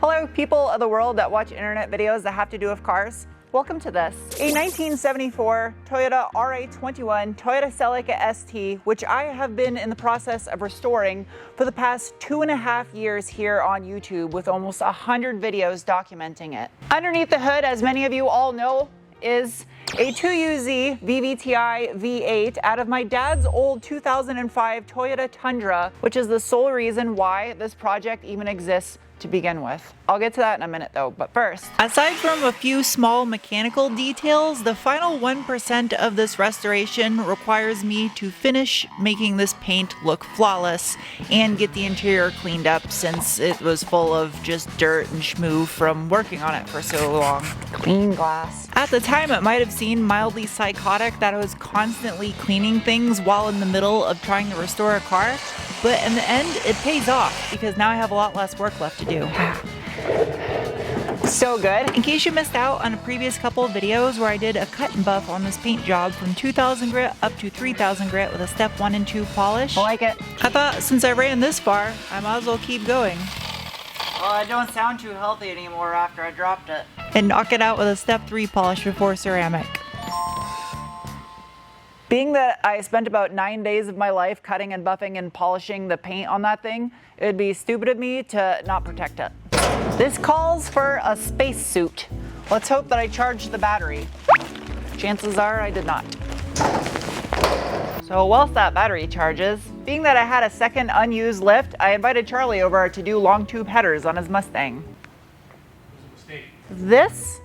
Hello, people of the world that watch internet videos that have to do with cars. Welcome to this. A 1974 Toyota RA21 Toyota Celica ST, which I have been in the process of restoring for the past 2.5 years here on YouTube with almost 100 videos documenting it. Underneath the hood, as many of you all know, is a 2UZ VVTi V8 out of my dad's old 2005 Toyota Tundra, which is the sole reason why this project even exists to begin with. I'll get to that in a minute though, but first. Aside from a few small mechanical details, the final 1% of this restoration requires me to finish making this paint look flawless and get the interior cleaned up since it was full of just dirt and schmoo from working on it for so long. Clean glass. At the time, it might have seemed mildly psychotic that I was constantly cleaning things while in the middle of trying to restore a car, but in the end, it pays off because now I have a lot less work left to do. So good. In case you missed out on a previous couple of videos where I did a cut and buff on this paint job from 2000 grit up to 3000 grit with a step 1 and 2 polish. I like it. I thought since I ran this far, I might as well keep going. Well, it don't sound too healthy anymore after I dropped it. And knock it out with a step 3 polish before ceramic. Being that I spent about 9 days of my life cutting and buffing and polishing the paint on that thing, it would be stupid of me to not protect it. This calls for a spacesuit. Let's hope that I charged the battery. Chances are I did not. So whilst that battery charges, being that I had a second unused lift, I invited Charlie over to do long tube headers on his Mustang. This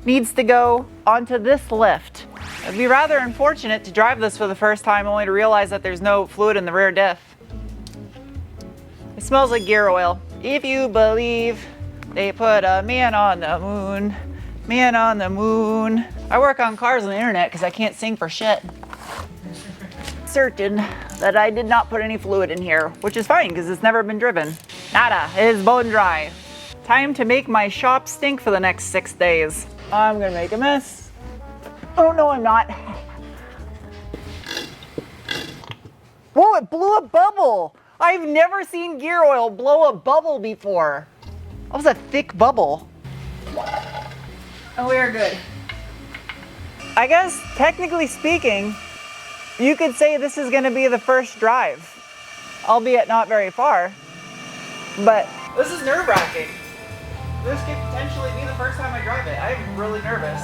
needs to go onto this lift. It'd be rather unfortunate to drive this for the first time only to realize that there's no fluid in the rear diff. It smells like gear oil. If you believe they put a man on the moon, man on the moon. I work on cars on the internet because I can't sing for shit. Certain that I did not put any fluid in here, which is fine because it's never been driven. Nada, it is bone dry. Time to make my shop stink for the next 6 days. I'm gonna make a mess. Oh no, I'm not. Whoa, it blew a bubble. I've never seen gear oil blow a bubble before. That was a thick bubble. Oh, we are good. I guess, technically speaking, you could say this is gonna be the first drive, albeit not very far, but this is nerve-wracking. This could potentially be the first time I drive it. I'm really nervous.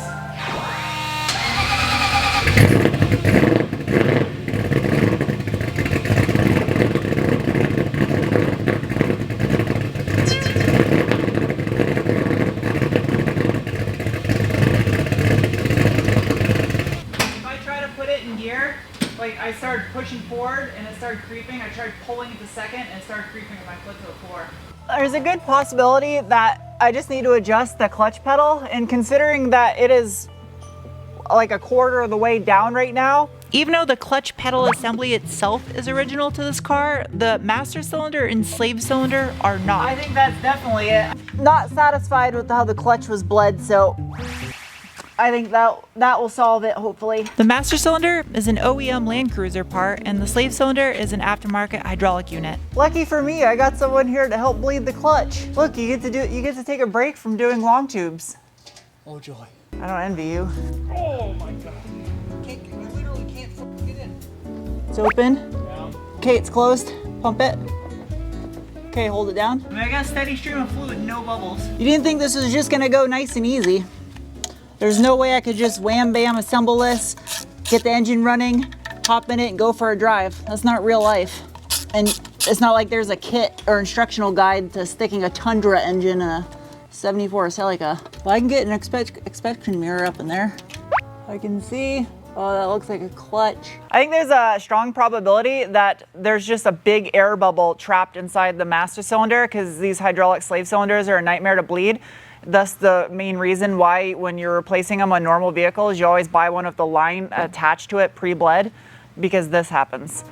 Like I started pushing forward and it started creeping. I tried pulling it to second and it started creeping with my foot to the floor. There's a good possibility that I just need to adjust the clutch pedal, and considering that it is like a quarter of the way down right now. Even though the clutch pedal assembly itself is original to this car, the master cylinder and slave cylinder are not. I think that's definitely it. Not satisfied with how the clutch was bled, so I think that will solve it, hopefully. The master cylinder is an OEM Land Cruiser part, and the slave cylinder is an aftermarket hydraulic unit. Lucky for me, I got someone here to help bleed the clutch. Look, you get to take a break from doing long tubes. Oh joy. I don't envy you. Oh my god. You literally can't get in. It's open. Yeah. Okay, it's closed. Pump it. Okay, hold it down. I got a steady stream of fluid, no bubbles. You didn't think this was just gonna go nice and easy. There's no way I could just wham bam assemble this, get the engine running, hop in it and go for a drive. That's not real life. And it's not like there's a kit or instructional guide to sticking a Tundra engine in a 74 Celica. Well, I can get an inspection mirror up in there. I can see, oh, that looks like a clutch. I think there's a strong probability that there's just a big air bubble trapped inside the master cylinder because these hydraulic slave cylinders are a nightmare to bleed. Thus the main reason why when you're replacing them on normal vehicles, you always buy one with the line attached to it pre-bled, because this happens.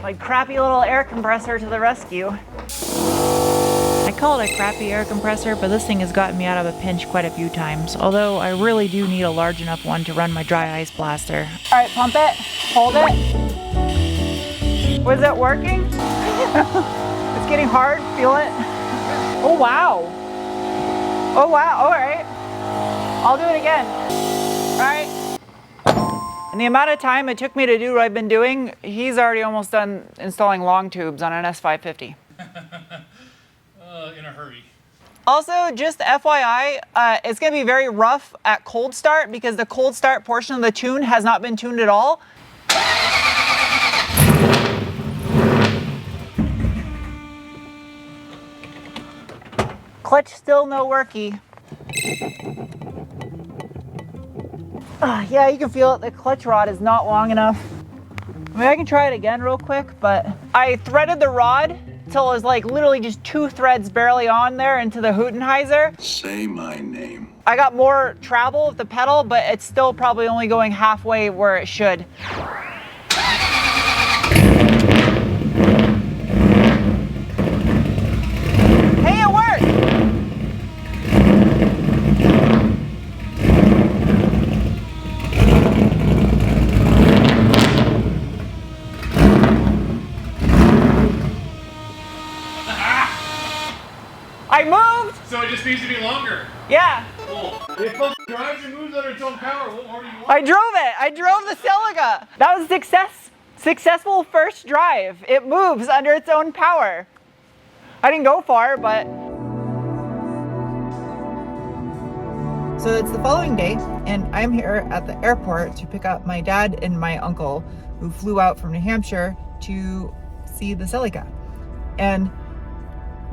Like crappy little air compressor to the rescue. I call it a crappy air compressor, but this thing has gotten me out of a pinch quite a few times, although I really do need a large enough one to run my dry ice blaster. All right, pump it, hold it. Was it working? It's getting hard, feel it? Oh wow. Oh wow, all right. I'll do it again. All right. And the amount of time it took me to do what I've been doing, he's already almost done installing long tubes on an S550. In a hurry. Also, just FYI, it's gonna be very rough at cold start because the cold start portion of the tune has not been tuned at all. Clutch still no worky. Yeah, you can feel it. The clutch rod is not long enough. I mean, I can try it again real quick, but I threaded the rod till it was like literally just 2 threads barely on there into the Hootenheiser. Say my name. I got more travel with the pedal, but it's still probably only going halfway where it should. Hey, it worked! I moved! So it just needs to be longer. Yeah. Cool. It fucking drives and moves under its own power. What more do you want? I drove it. I drove the Celica. That was successful first drive. It moves under its own power. I didn't go far, but. So it's the following day, and I'm here at the airport to pick up my dad and my uncle, who flew out from New Hampshire to see the Celica. And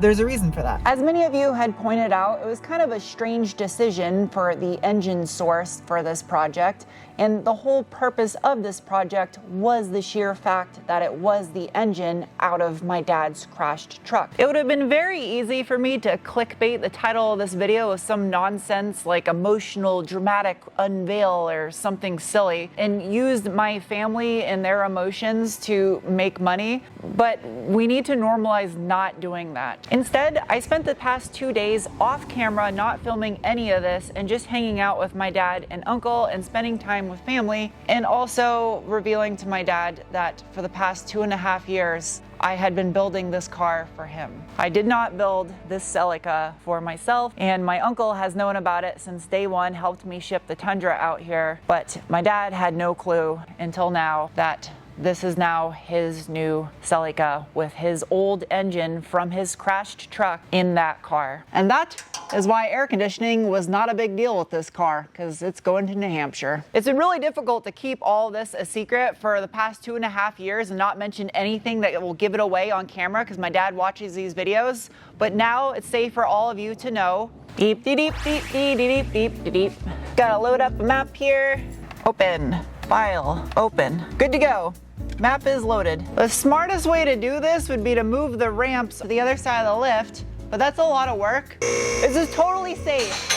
there's a reason for that. As many of you had pointed out, it was kind of a strange decision for the engine source for this project. And the whole purpose of this project was the sheer fact that it was the engine out of my dad's crashed truck. It would have been very easy for me to clickbait the title of this video with some nonsense like emotional, dramatic unveil or something silly and used my family and their emotions to make money. But we need to normalize not doing that. Instead, I spent the past 2 days off camera, not filming any of this and just hanging out with my dad and uncle and spending time with family, and also revealing to my dad that for the past 2.5 years, I had been building this car for him. I did not build this Celica for myself, and my uncle has known about it since day one, helped me ship the Tundra out here, but my dad had no clue until now that this is now his new Celica with his old engine from his crashed truck in that car. And that is why air conditioning was not a big deal with this car, because it's going to New Hampshire. It's been really difficult to keep all this a secret for the past 2.5 years and not mention anything that will give it away on camera, because my dad watches these videos. But now it's safe for all of you to know. Deep, deep, deep, deep, deep, deep, deep, deep, deep. Gotta load up a map here. Open, file, open. Good to go. Map is loaded. The smartest way to do this would be to move the ramps to the other side of the lift, but that's a lot of work. This is totally safe.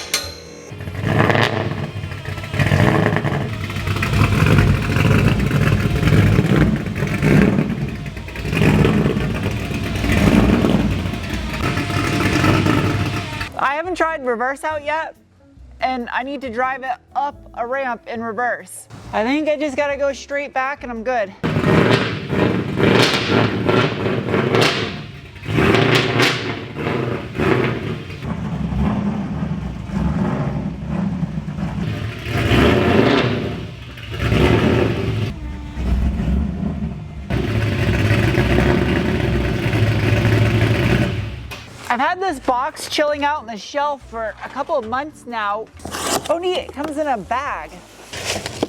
I haven't tried reverse out yet, and I need to drive it up a ramp in reverse. I think I just gotta go straight back and I'm good. I've had this box chilling out on the shelf for a couple of months now. Oh neat, it comes in a bag.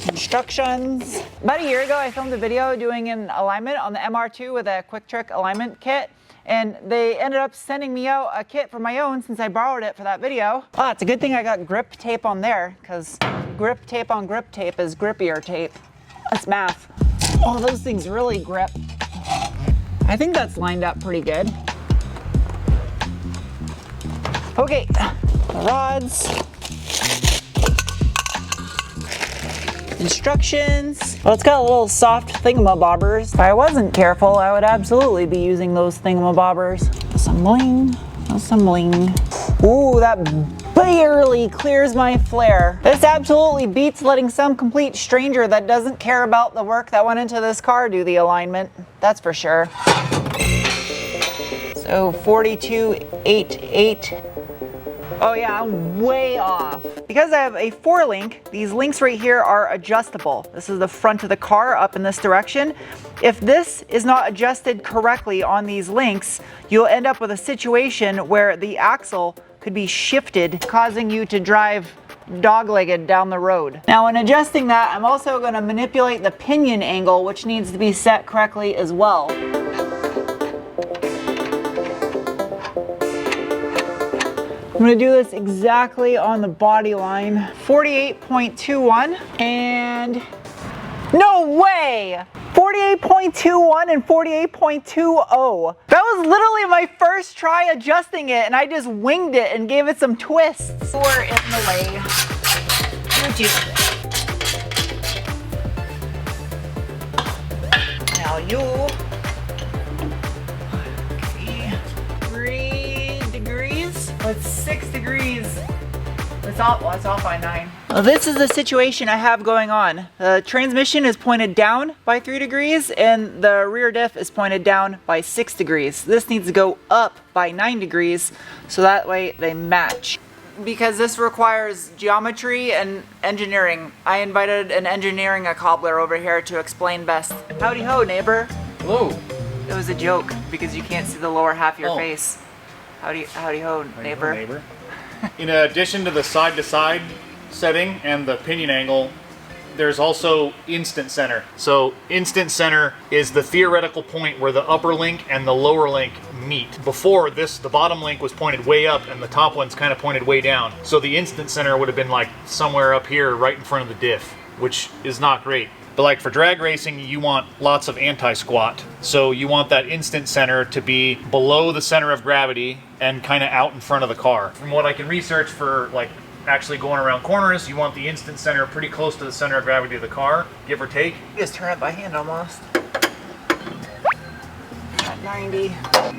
Instructions. About a year ago, I filmed a video doing an alignment on the MR2 with a quick trick alignment kit. And they ended up sending me out a kit for my own since I borrowed it for that video. Oh, it's a good thing I got grip tape on there, because grip tape on grip tape is grippier tape. That's math. Oh, those things really grip. I think that's lined up pretty good. Okay, the rods. Instructions. Well, it's got a little soft thingamabobbers. If I wasn't careful, I would absolutely be using those thingamabobbers. Assembling, assembling. Ooh, that barely clears my flare. This absolutely beats letting some complete stranger that doesn't care about the work that went into this car do the alignment. That's for sure. So 42.88. Oh yeah, I'm way off. Because I have a 4-link, these links right here are adjustable. This is the front of the car up in this direction. If this is not adjusted correctly on these links, you'll end up with a situation where the axle could be shifted, causing you to drive dog-legged down the road. Now in adjusting that, I'm also going to manipulate the pinion angle, which needs to be set correctly as well. I'm gonna do this exactly on the body line. 48.21 and no way! 48.21 and 48.20. That was literally my first try adjusting it and I just winged it and gave it some twists. You're in the way. You do it. Now you. Okay. 3 degrees. It's 6 degrees. It's off by 9. Well, this is the situation I have going on. The transmission is pointed down by 3 degrees and the rear diff is pointed down by 6 degrees. This needs to go up by 9 degrees so that way they match. Because this requires geometry and engineering, I invited an engineering cobbler over here to explain best. Howdy ho, neighbor. Hello. It was a joke because you can't see the lower half of your face. Howdy ho, neighbor. In addition to the side-to-side setting and the pinion angle, there's also instant center. So instant center is the theoretical point where the upper link and the lower link meet. Before this, the bottom link was pointed way up and the top one's kind of pointed way down. So the instant center would have been like somewhere up here right in front of the diff, which is not great. But like for drag racing, you want lots of anti-squat. So you want that instant center to be below the center of gravity and kind of out in front of the car. From what I can research for like actually going around corners, you want the instant center pretty close to the center of gravity of the car, give or take. You just turn it by hand almost. At 90. I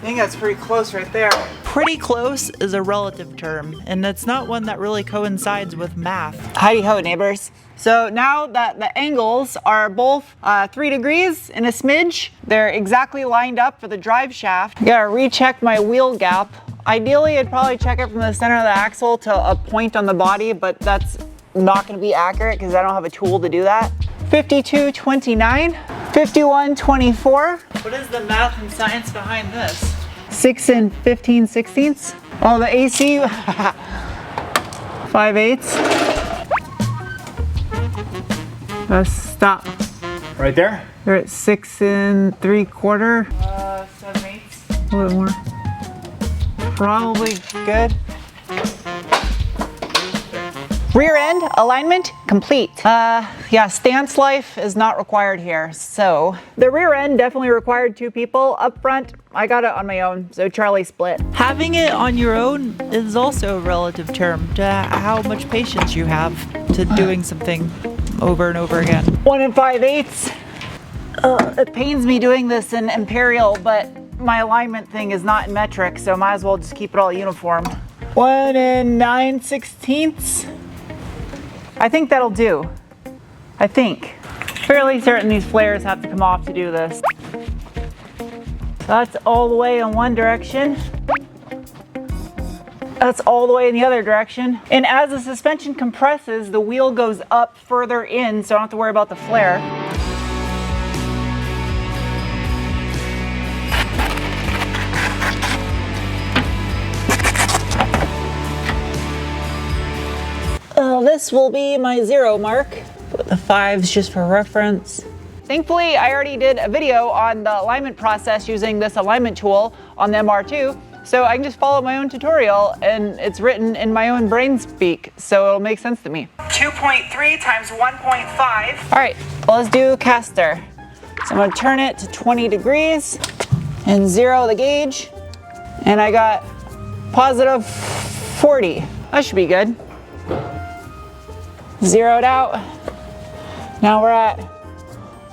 think that's pretty close right there. Pretty close is a relative term, and it's not one that really coincides with math. Howdy ho, neighbors. So now that the angles are both 3 degrees and a smidge, they're exactly lined up for the drive shaft. I gotta recheck my wheel gap. Ideally, I'd probably check it from the center of the axle to a point on the body, but that's not gonna be accurate because I don't have a tool to do that. 52.29, 51.24. What is the math and science behind this? 6 and 15/16. Oh, the AC, 5/8. Stop. Right there? They're at 6 3/4. 7/8. A little bit more. Probably good. Rear end alignment complete. Yeah, stance life is not required here. So the rear end definitely required 2 people. Up front, I got it on my own, so Charlie split. Having it on your own is also a relative term to how much patience you have to doing something over and over again. 1 5/8. It pains me doing this in imperial, but my alignment thing is not in metric, so might as well just keep it all uniform. 1 9/16. I think that'll do. I think. Fairly certain these flares have to come off to do this. So that's all the way in one direction. That's all the way in the other direction. And as the suspension compresses, the wheel goes up further in, so I don't have to worry about the flare. This will be my 0 mark. Put the 5s just for reference. Thankfully, I already did a video on the alignment process using this alignment tool on the MR2, so I can just follow my own tutorial and it's written in my own brain speak, so it'll make sense to me. 2.3 times 1.5. All right, well, let's do caster. So I'm gonna turn it to 20 degrees and 0 the gauge, and I got positive 40. That should be good. Zeroed out. Now we're at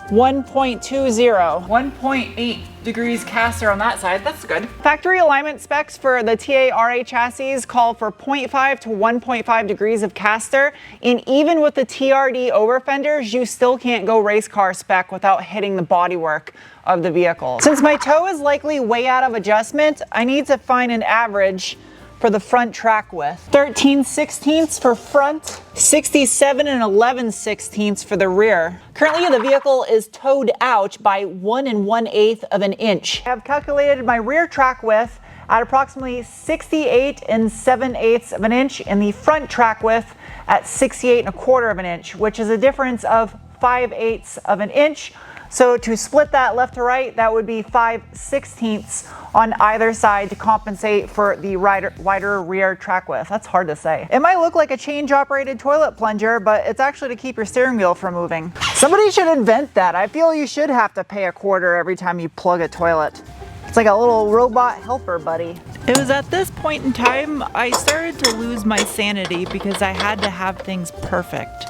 1.20. 1.8 degrees caster on that side. That's good. Factory alignment specs for the TA RA chassis call for 0.5 to 1.5 degrees of caster. And even with the TRD over fenders, you still can't go race car spec without hitting the bodywork of the vehicle. Since my toe is likely way out of adjustment, I need to find an average for the front track width, 13/16 for front, 67 11/16 for the rear. Currently the vehicle is towed out by 1 1/8 of an inch. I have calculated my rear track width at approximately 68 7/8 of an inch and the front track width at 68 1/4 of an inch, which is a difference of 5/8 of an inch. So to split that left to right, that would be 5/16 on either side to compensate for the wider rear track width. That's hard to say. It might look like a change operated toilet plunger, but it's actually to keep your steering wheel from moving. Somebody should invent that. I feel you should have to pay a quarter every time you plug a toilet. It's like a little robot helper buddy. It was at this point in time I started to lose my sanity because I had to have things perfect.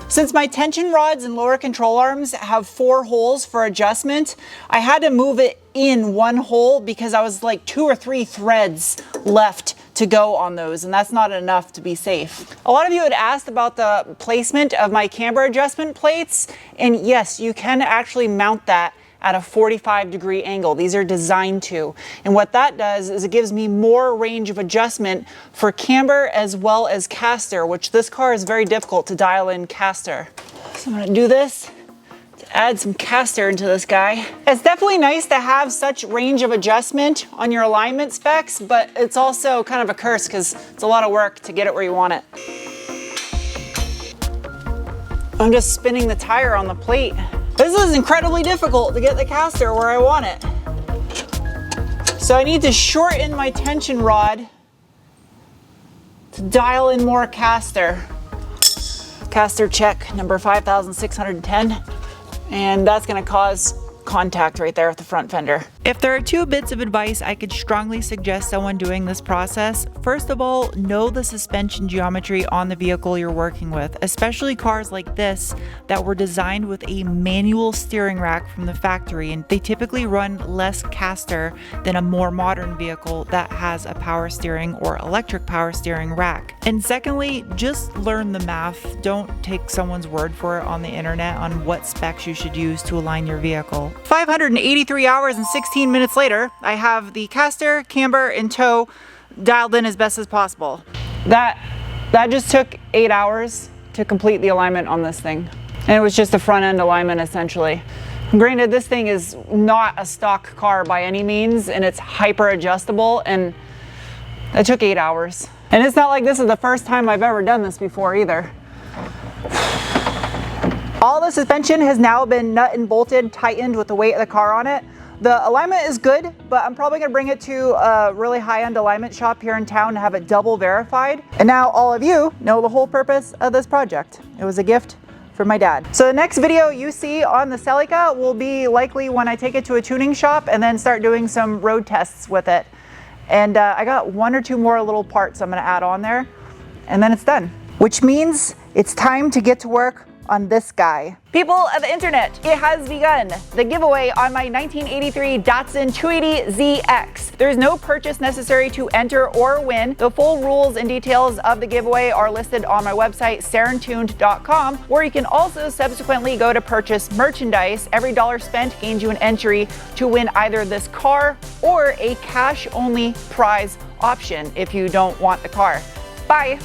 Since my tension rods and lower control arms have 4 holes for adjustment, I had to move it in 1 hole because I was like 2 or 3 threads left to go on those, and that's not enough to be safe. A lot of you had asked about the placement of my camber adjustment plates, and yes, you can actually mount that at a 45-degree angle. These are designed to. And what that does is it gives me more range of adjustment for camber as well as caster, which this car is very difficult to dial in caster. So I'm gonna do this to add some caster into this guy. It's definitely nice to have such range of adjustment on your alignment specs, but it's also kind of a curse because it's a lot of work to get it where you want it. I'm just spinning the tire on the plate. This is incredibly difficult to get the caster where I want it. So I need to shorten my tension rod to dial in more caster. Caster check number 5610. And that's gonna cause contact right there with the front fender. If there are 2 bits of advice I could strongly suggest someone doing this process, first of all, know the suspension geometry on the vehicle you're working with, especially cars like this that were designed with a manual steering rack from the factory, and they typically run less caster than a more modern vehicle that has a power steering or electric power steering rack. And secondly, just learn the math. Don't take someone's word for it on the internet on what specs you should use to align your vehicle. 583 hours and 16 minutes later, I have the caster, camber, and tow dialed in as best as possible. That just took 8 hours to complete the alignment on this thing. And it was just a front end alignment essentially. Granted, this thing is not a stock car by any means, and it's hyper adjustable, and it took 8 hours. And it's not like this is the first time I've ever done this before either. All the suspension has now been nut and bolted, tightened with the weight of the car on it. The alignment is good, but I'm probably gonna bring it to a really high-end alignment shop here in town to have it double verified. And now all of you know the whole purpose of this project. It was a gift from my dad. So the next video you see on the Celica will be likely when I take it to a tuning shop and then start doing some road tests with it. And I got 1 or 2 more little parts I'm gonna add on there, and then it's done. Which means it's time to get to work on this guy. People of the internet, it has begun. The giveaway on my 1983 Datsun 280ZX. There's no purchase necessary to enter or win. The full rules and details of the giveaway are listed on my website, sarentuned.com, where you can also subsequently go to purchase merchandise. Every dollar spent gains you an entry to win either this car or a cash-only prize option if you don't want the car. Bye.